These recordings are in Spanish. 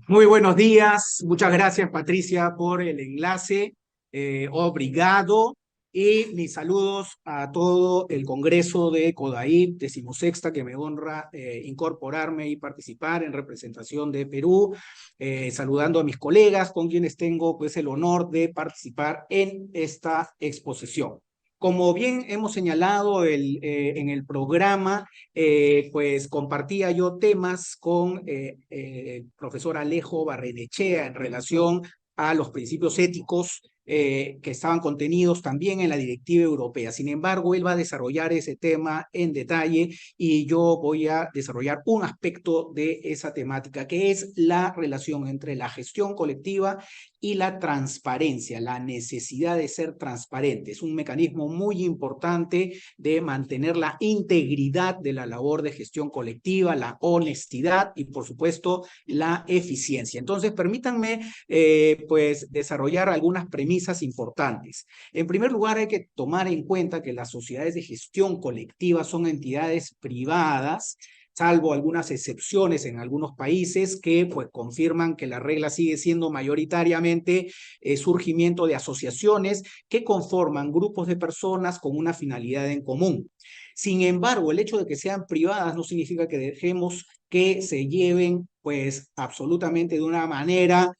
Muy buenos días, muchas gracias Patricia por el enlace, obrigado, y mis saludos a todo el Congreso de CODAIP, 16ª, que me honra incorporarme y participar en representación de Perú, saludando a mis colegas con quienes tengo pues el honor de participar en esta exposición. Como bien hemos señalado en el programa, pues compartía yo temas con el profesor Alejo Barrenechea en relación a los principios éticos que estaban contenidos también en la directiva europea. Sin embargo, él va a desarrollar ese tema en detalle y yo voy a desarrollar un aspecto de esa temática, que es la relación entre la gestión colectiva y la transparencia, la necesidad de ser transparente. Es un mecanismo muy importante de mantener la integridad de la labor de gestión colectiva, la honestidad y, por supuesto, la eficiencia. Entonces, permítanme pues desarrollar algunas premisas importantes. En primer lugar, hay que tomar en cuenta que las sociedades de gestión colectiva son entidades privadas, salvo algunas excepciones en algunos países que pues confirman que la regla sigue siendo mayoritariamente surgimiento de asociaciones que conforman grupos de personas con una finalidad en común. Sin embargo, el hecho de que sean privadas no significa que dejemos que se lleven pues absolutamente de una manera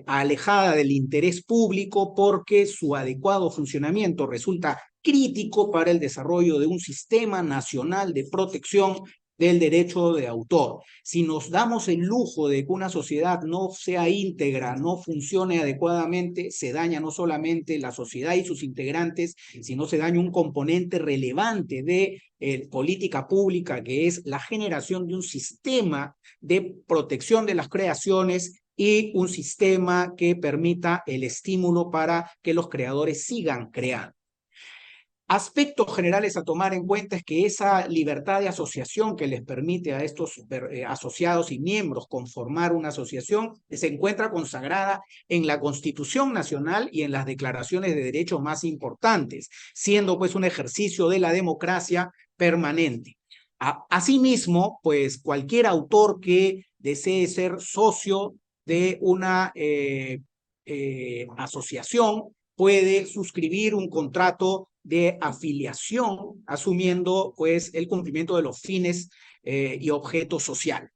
alejada del interés público, porque su adecuado funcionamiento resulta crítico para el desarrollo de un sistema nacional de protección del derecho de autor. Si nos damos el lujo de que una sociedad no sea íntegra, no funcione adecuadamente, se daña no solamente la sociedad y sus integrantes, sino se daña un componente relevante de política pública, que es la generación de un sistema de protección de las creaciones y un sistema que permita el estímulo para que los creadores sigan creando. Aspectos generales a tomar en cuenta es que esa libertad de asociación que les permite a estos asociados y miembros conformar una asociación se encuentra consagrada en la Constitución Nacional y en las declaraciones de derechos más importantes, siendo pues un ejercicio de la democracia permanente. Asimismo, pues cualquier autor que desee ser socio de una asociación puede suscribir un contrato de afiliación, asumiendo pues el cumplimiento de los fines y objetos sociales.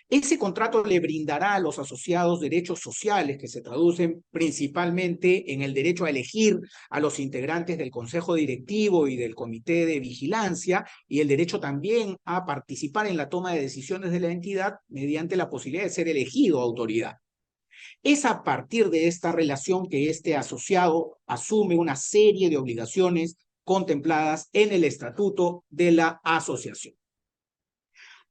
Ese contrato le brindará a los asociados derechos sociales que se traducen principalmente en el derecho a elegir a los integrantes del consejo directivo y del comité de vigilancia, y el derecho también a participar en la toma de decisiones de la entidad mediante la posibilidad de ser elegido autoridad. Es a partir de esta relación que este asociado asume una serie de obligaciones contempladas en el estatuto de la asociación.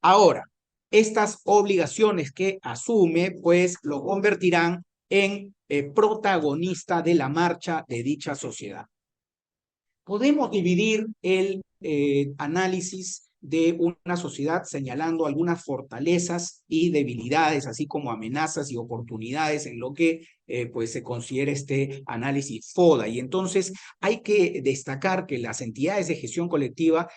Ahora, estas obligaciones que asume, pues lo convertirán en protagonista de la marcha de dicha sociedad. Podemos dividir el análisis de una sociedad señalando algunas fortalezas y debilidades, así como amenazas y oportunidades en lo que pues se considera este análisis FODA. Y entonces hay que destacar que las entidades de gestión colectiva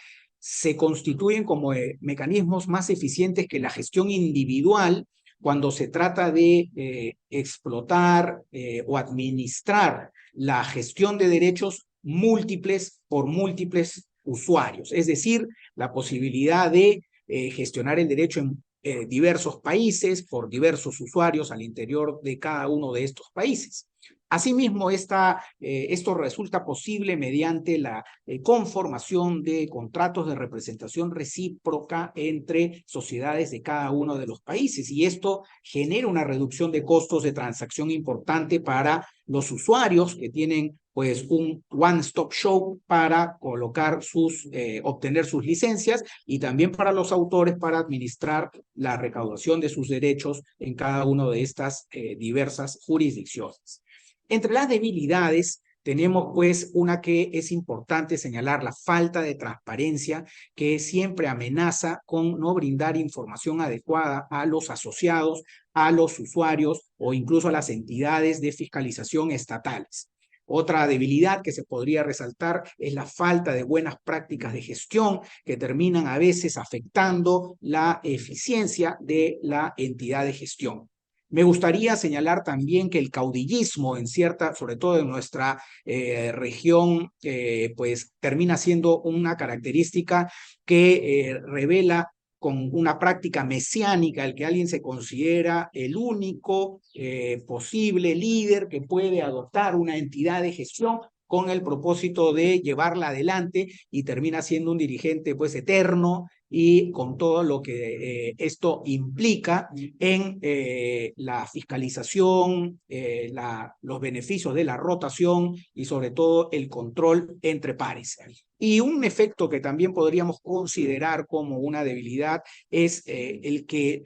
se constituyen como mecanismos más eficientes que la gestión individual cuando se trata de explotar o administrar la gestión de derechos múltiples por múltiples usuarios, es decir, la posibilidad de gestionar el derecho en diversos países por diversos usuarios al interior de cada uno de estos países. Asimismo, esto resulta posible mediante la conformación de contratos de representación recíproca entre sociedades de cada uno de los países, y esto genera una reducción de costos de transacción importante para los usuarios, que tienen pues un one-stop shop para obtener sus licencias, y también para los autores para administrar la recaudación de sus derechos en cada una de estas diversas jurisdicciones. Entre las debilidades tenemos pues una que es importante señalar: la falta de transparencia, que siempre amenaza con no brindar información adecuada a los asociados, a los usuarios o incluso a las entidades de fiscalización estatales. Otra debilidad que se podría resaltar es la falta de buenas prácticas de gestión que terminan a veces afectando la eficiencia de la entidad de gestión. Me gustaría señalar también que el caudillismo en cierta, sobre todo en nuestra región, pues termina siendo una característica que revela con una práctica mesiánica, el que alguien se considera el único posible líder que puede adoptar una entidad de gestión con el propósito de llevarla adelante y termina siendo un dirigente pues eterno y con todo lo que esto implica en la fiscalización, los beneficios de la rotación y sobre todo el control entre pares. Y un efecto que también podríamos considerar como una debilidad es el que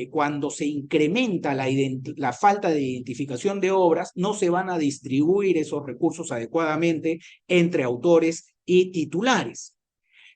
cuando se incrementa la falta de identificación de obras, no se van a distribuir esos recursos adecuadamente entre autores y titulares.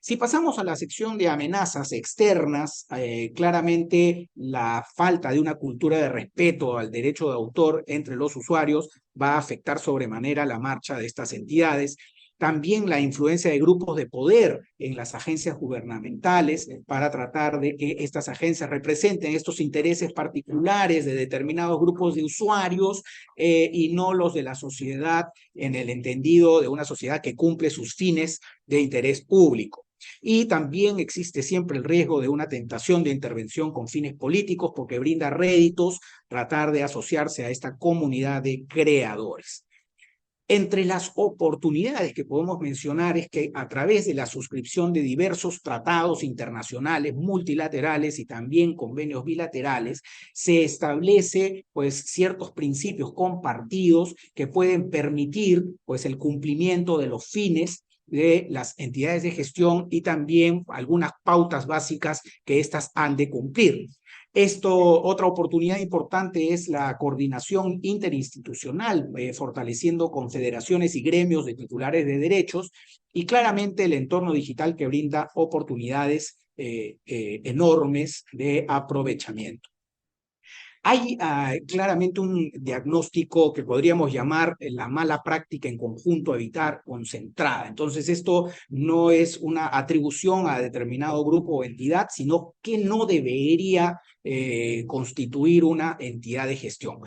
Si pasamos a la sección de amenazas externas, claramente la falta de una cultura de respeto al derecho de autor entre los usuarios va a afectar sobremanera la marcha de estas entidades. También la influencia de grupos de poder en las agencias gubernamentales para tratar de que estas agencias representen estos intereses particulares de determinados grupos de usuarios y no los de la sociedad en el entendido de una sociedad que cumple sus fines de interés público. Y también existe siempre el riesgo de una tentación de intervención con fines políticos porque brinda réditos tratar de asociarse a esta comunidad de creadores. Entre las oportunidades que podemos mencionar es que a través de la suscripción de diversos tratados internacionales, multilaterales y también convenios bilaterales, se establece pues ciertos principios compartidos que pueden permitir pues el cumplimiento de los fines de las entidades de gestión y también algunas pautas básicas que éstas han de cumplir. Otra oportunidad importante es la coordinación interinstitucional, fortaleciendo confederaciones y gremios de titulares de derechos y claramente el entorno digital que brinda oportunidades enormes de aprovechamiento. Hay claramente un diagnóstico que podríamos llamar la mala práctica en conjunto a evitar concentrada. Entonces, esto no es una atribución a determinado grupo o entidad, sino que no debería constituir una entidad de gestión.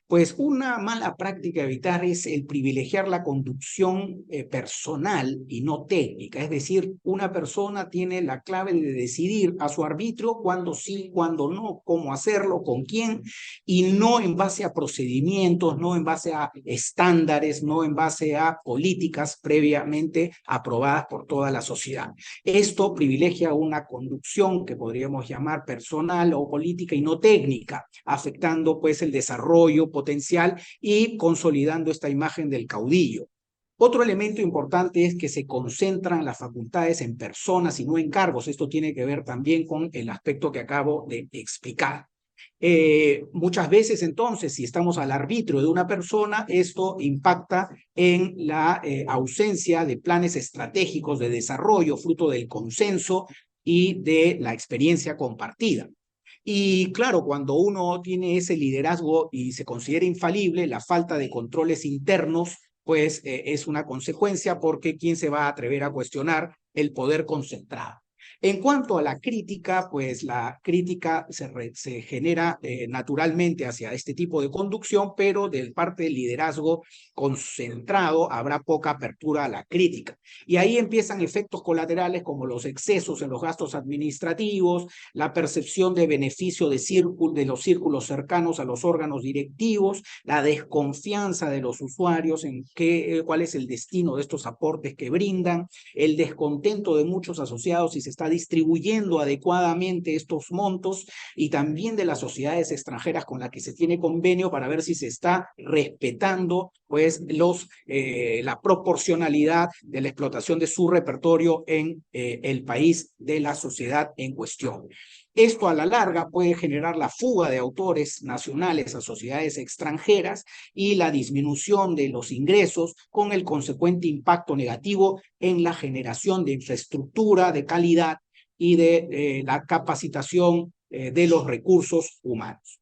Pues una mala práctica a evitar es el privilegiar la conducción personal y no técnica. Es decir, una persona tiene la clave de decidir a su arbitrio cuándo sí, cuándo no, cómo hacerlo, con quién, y no en base a procedimientos, no en base a estándares, no en base a políticas previamente aprobadas por toda la sociedad. Esto privilegia una conducción que podríamos llamar personal o política y no técnica, afectando pues el desarrollo potencial y consolidando esta imagen del caudillo. Otro elemento importante es que se concentran las facultades en personas y no en cargos. Esto tiene que ver también con el aspecto que acabo de explicar. Muchas veces entonces, si estamos al arbitrio de una persona, esto impacta en la ausencia de planes estratégicos de desarrollo, fruto del consenso y de la experiencia compartida. Y claro, cuando uno tiene ese liderazgo y se considera infalible, la falta de controles internos, pues es una consecuencia porque ¿quién se va a atrever a cuestionar el poder concentrado? En cuanto a la crítica, pues la crítica se genera naturalmente hacia este tipo de conducción, pero de parte del liderazgo concentrado habrá poca apertura a la crítica. Y ahí empiezan efectos colaterales como los excesos en los gastos administrativos, la percepción de beneficio de los círculos cercanos a los órganos directivos, la desconfianza de los usuarios en cuál es el destino de estos aportes que brindan, el descontento de muchos asociados si se está distribuyendo adecuadamente estos montos y también de las sociedades extranjeras con las que se tiene convenio para ver si se está respetando pues la proporcionalidad de la explotación de su repertorio en el país de la sociedad en cuestión. Esto a la larga puede generar la fuga de autores nacionales a sociedades extranjeras y la disminución de los ingresos con el consecuente impacto negativo en la generación de infraestructura de calidad y de la capacitación de los recursos humanos.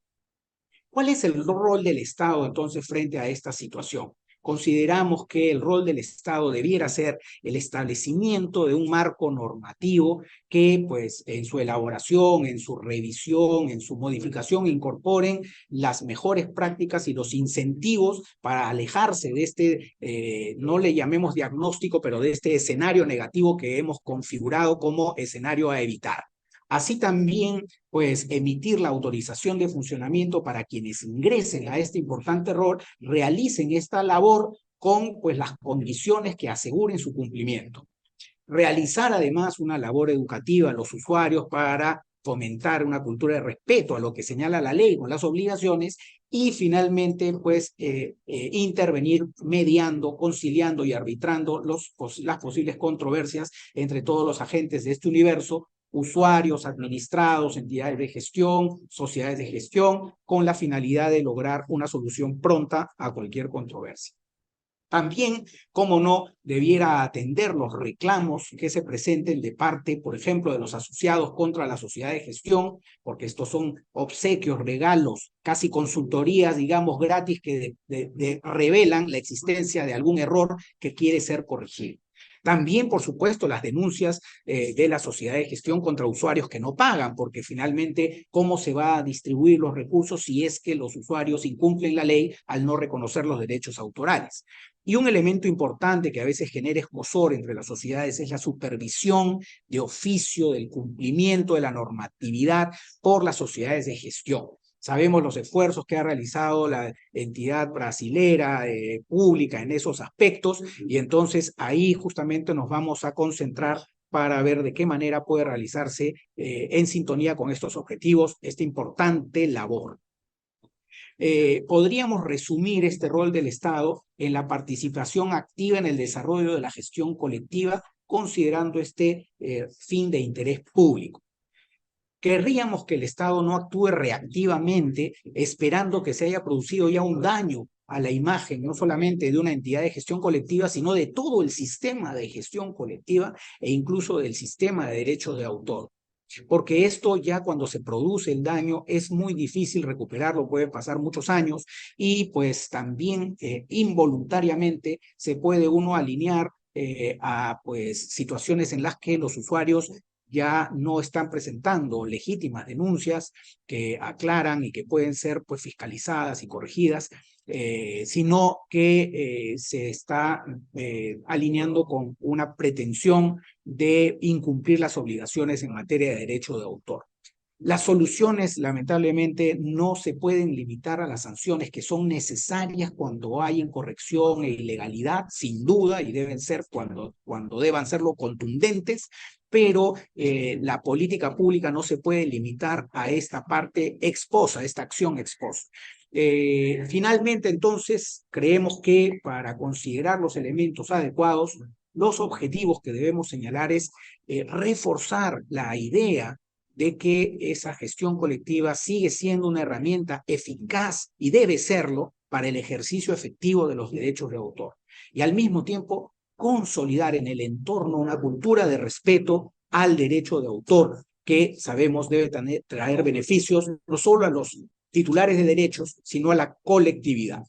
¿Cuál es el rol del Estado entonces frente a esta situación? consideramos que el rol del Estado debiera ser el establecimiento de un marco normativo que, pues, en su elaboración, en su revisión, en su modificación, incorporen las mejores prácticas y los incentivos para alejarse de este, no le llamemos diagnóstico, pero de este escenario negativo que hemos configurado como escenario a evitar. Así también, pues, emitir la autorización de funcionamiento para quienes ingresen a este importante rol, realicen esta labor con, pues, las condiciones que aseguren su cumplimiento. Realizar además una labor educativa a los usuarios para fomentar una cultura de respeto a lo que señala la ley con las obligaciones y finalmente pues intervenir mediando, conciliando y arbitrando las posibles controversias entre todos los agentes de este universo, usuarios, administrados, entidades de gestión, sociedades de gestión, con la finalidad de lograr una solución pronta a cualquier controversia. También, como no, debiera atender los reclamos que se presenten de parte, por ejemplo, de los asociados contra la sociedad de gestión, porque estos son obsequios, regalos, casi consultorías, digamos, gratis que revelan la existencia de algún error que quiere ser corregido. También, por supuesto, las denuncias de la sociedad de gestión contra usuarios que no pagan, porque finalmente, ¿cómo se va a distribuir los recursos si es que los usuarios incumplen la ley al no reconocer los derechos autorales? Y un elemento importante que a veces genera escozor entre las sociedades es la supervisión de oficio del cumplimiento de la normatividad por las sociedades de gestión. Sabemos los esfuerzos que ha realizado la entidad brasilera pública en esos aspectos y entonces ahí justamente nos vamos a concentrar para ver de qué manera puede realizarse en sintonía con estos objetivos esta importante labor. Podríamos resumir este rol del Estado en la participación activa en el desarrollo de la gestión colectiva, considerando este fin de interés público. Querríamos que el Estado no actúe reactivamente esperando que se haya producido ya un daño a la imagen, no solamente de una entidad de gestión colectiva, sino de todo el sistema de gestión colectiva e incluso del sistema de derechos de autor. Porque esto ya cuando se produce el daño es muy difícil recuperarlo, puede pasar muchos años y pues también involuntariamente se puede uno alinear a pues situaciones en las que los usuarios ya no están presentando legítimas denuncias que aclaran y que pueden ser pues fiscalizadas y corregidas, sino que se está alineando con una pretensión de incumplir las obligaciones en materia de derecho de autor. Las soluciones, lamentablemente, no se pueden limitar a las sanciones que son necesarias cuando hay incorrección e ilegalidad, sin duda, y deben ser cuando deban serlo contundentes, pero la política pública no se puede limitar a esta parte exposa, a esta acción exposa. Finalmente, entonces, creemos que para considerar los elementos adecuados, los objetivos que debemos señalar es reforzar la idea de que esa gestión colectiva sigue siendo una herramienta eficaz y debe serlo para el ejercicio efectivo de los derechos de autor. Y al mismo tiempo, consolidar en el entorno una cultura de respeto al derecho de autor, que sabemos debe traer beneficios no solo a los titulares de derechos, sino a la colectividad.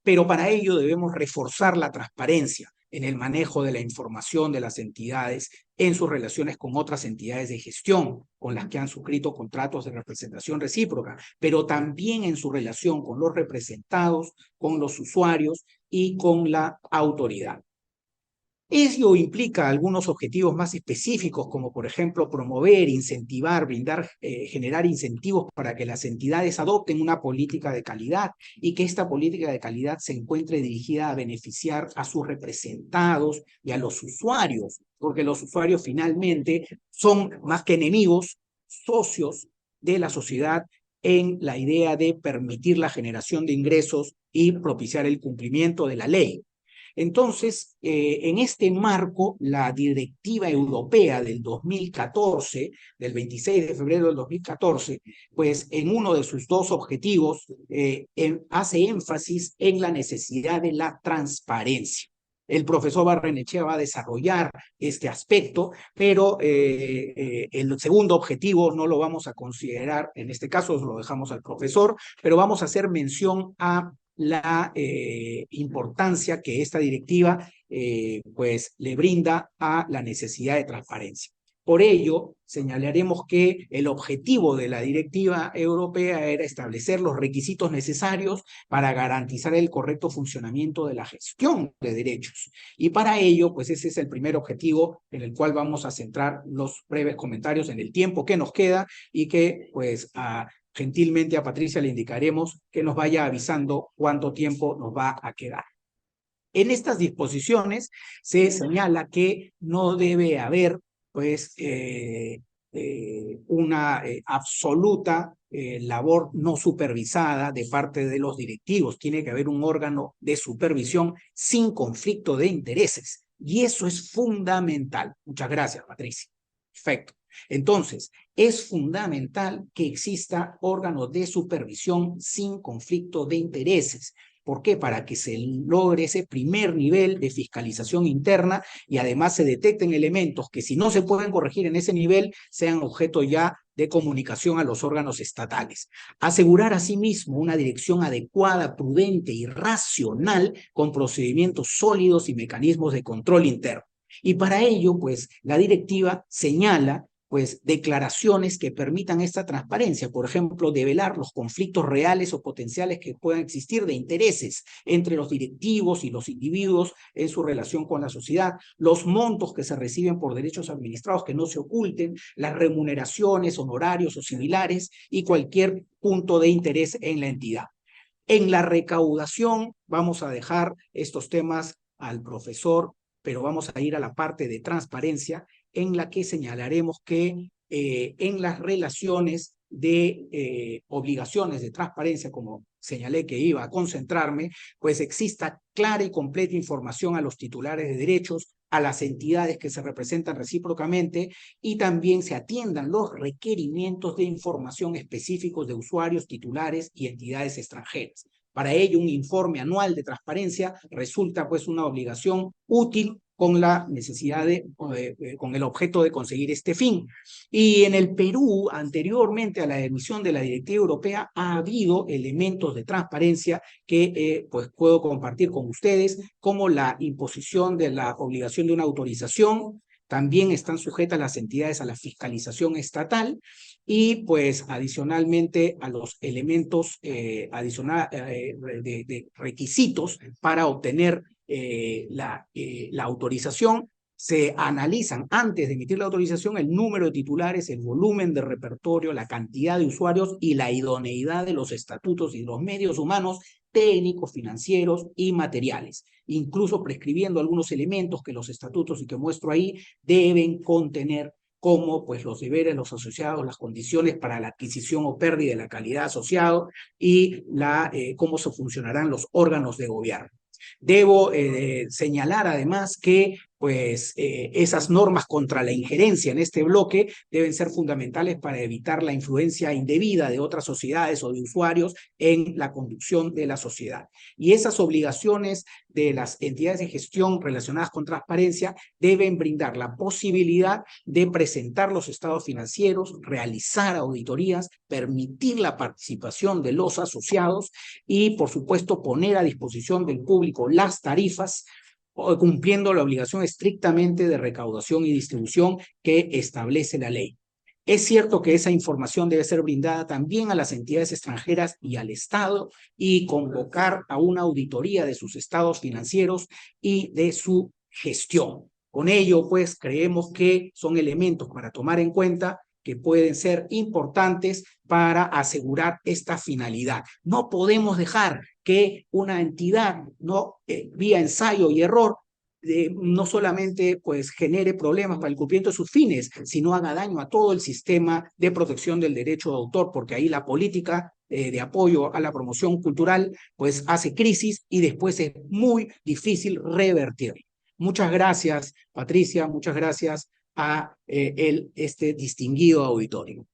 Pero para ello debemos reforzar la transparencia en el manejo de la información de las entidades en sus relaciones con otras entidades de gestión con las que han suscrito contratos de representación recíproca, pero también en su relación con los representados, con los usuarios y con la autoridad. Ello implica algunos objetivos más específicos, como por ejemplo promover, incentivar, generar incentivos para que las entidades adopten una política de calidad y que esta política de calidad se encuentre dirigida a beneficiar a sus representados y a los usuarios, porque los usuarios finalmente son más que enemigos, socios de la sociedad en la idea de permitir la generación de ingresos y propiciar el cumplimiento de la ley. Entonces, en este marco, la Directiva Europea del 2014, del 26 de febrero del 2014, pues en uno de sus dos objetivos hace énfasis en la necesidad de la transparencia. El profesor Barrenechea va a desarrollar este aspecto, pero el segundo objetivo no lo vamos a considerar, en este caso lo dejamos al profesor, pero vamos a hacer mención a la importancia que esta directiva pues le brinda a la necesidad de transparencia. Por ello, señalaremos que el objetivo de la directiva europea era establecer los requisitos necesarios para garantizar el correcto funcionamiento de la gestión de derechos. Y para ello, pues ese es el primer objetivo en el cual vamos a centrar los breves comentarios en el tiempo que nos queda y que pues gentilmente a Patricia le indicaremos que nos vaya avisando cuánto tiempo nos va a quedar. En estas disposiciones se señala que no debe haber pues una absoluta labor no supervisada de parte de los directivos. Tiene que haber un órgano de supervisión sin conflicto de intereses. Y eso es fundamental. Muchas gracias, Patricia. Perfecto. Entonces, es fundamental que exista órganos de supervisión sin conflicto de intereses. ¿Por qué? Para que se logre ese primer nivel de fiscalización interna y además se detecten elementos que si no se pueden corregir en ese nivel sean objeto ya de comunicación a los órganos estatales. Asegurar asimismo una dirección adecuada, prudente y racional con procedimientos sólidos y mecanismos de control interno. Y para ello, pues, la directiva señala pues declaraciones que permitan esta transparencia, por ejemplo, develar los conflictos reales o potenciales que puedan existir de intereses entre los directivos y los individuos en su relación con la sociedad, los montos que se reciben por derechos administrados que no se oculten, las remuneraciones, honorarios o similares y cualquier punto de interés en la entidad. En la recaudación vamos a dejar estos temas al profesor, pero vamos a ir a la parte de transparencia en la que señalaremos que en las relaciones de obligaciones de transparencia, como señalé que iba a concentrarme, pues exista clara y completa información a los titulares de derechos, a las entidades que se representan recíprocamente y también se atiendan los requerimientos de información específicos de usuarios, titulares y entidades extranjeras. Para ello, un informe anual de transparencia resulta pues una obligación útil con la necesidad con el objeto de conseguir este fin. Y en el Perú, anteriormente a la emisión de la Directiva Europea, ha habido elementos de transparencia que pues puedo compartir con ustedes, como la imposición de la obligación de una autorización. También están sujetas las entidades a la fiscalización estatal y pues adicionalmente a los elementos de requisitos para obtener la autorización. Se analizan antes de emitir la autorización el número de titulares, el volumen de repertorio, la cantidad de usuarios y la idoneidad de los estatutos y los medios humanos, técnicos, financieros y materiales, incluso prescribiendo algunos elementos que los estatutos y que muestro ahí deben contener, como pues los deberes, los asociados, las condiciones para la adquisición o pérdida de la calidad asociado y cómo se funcionarán los órganos de gobierno. Debo señalar además que pues esas normas contra la injerencia en este bloque deben ser fundamentales para evitar la influencia indebida de otras sociedades o de usuarios en la conducción de la sociedad. Y esas obligaciones de las entidades de gestión relacionadas con transparencia deben brindar la posibilidad de presentar los estados financieros, realizar auditorías, permitir la participación de los asociados y, por supuesto, poner a disposición del público las tarifas, cumpliendo la obligación estrictamente de recaudación y distribución que establece la ley. Es cierto que esa información debe ser brindada también a las entidades extranjeras y al Estado y convocar a una auditoría de sus estados financieros y de su gestión. Con ello, pues, creemos que son elementos para tomar en cuenta que pueden ser importantes para asegurar esta finalidad. No podemos dejar que una entidad, vía ensayo y error, no solamente pues genere problemas para el cumplimiento de sus fines, sino haga daño a todo el sistema de protección del derecho de autor, porque ahí la política de apoyo a la promoción cultural pues hace crisis y después es muy difícil revertir. Muchas gracias, Patricia, muchas gracias a este distinguido auditorio.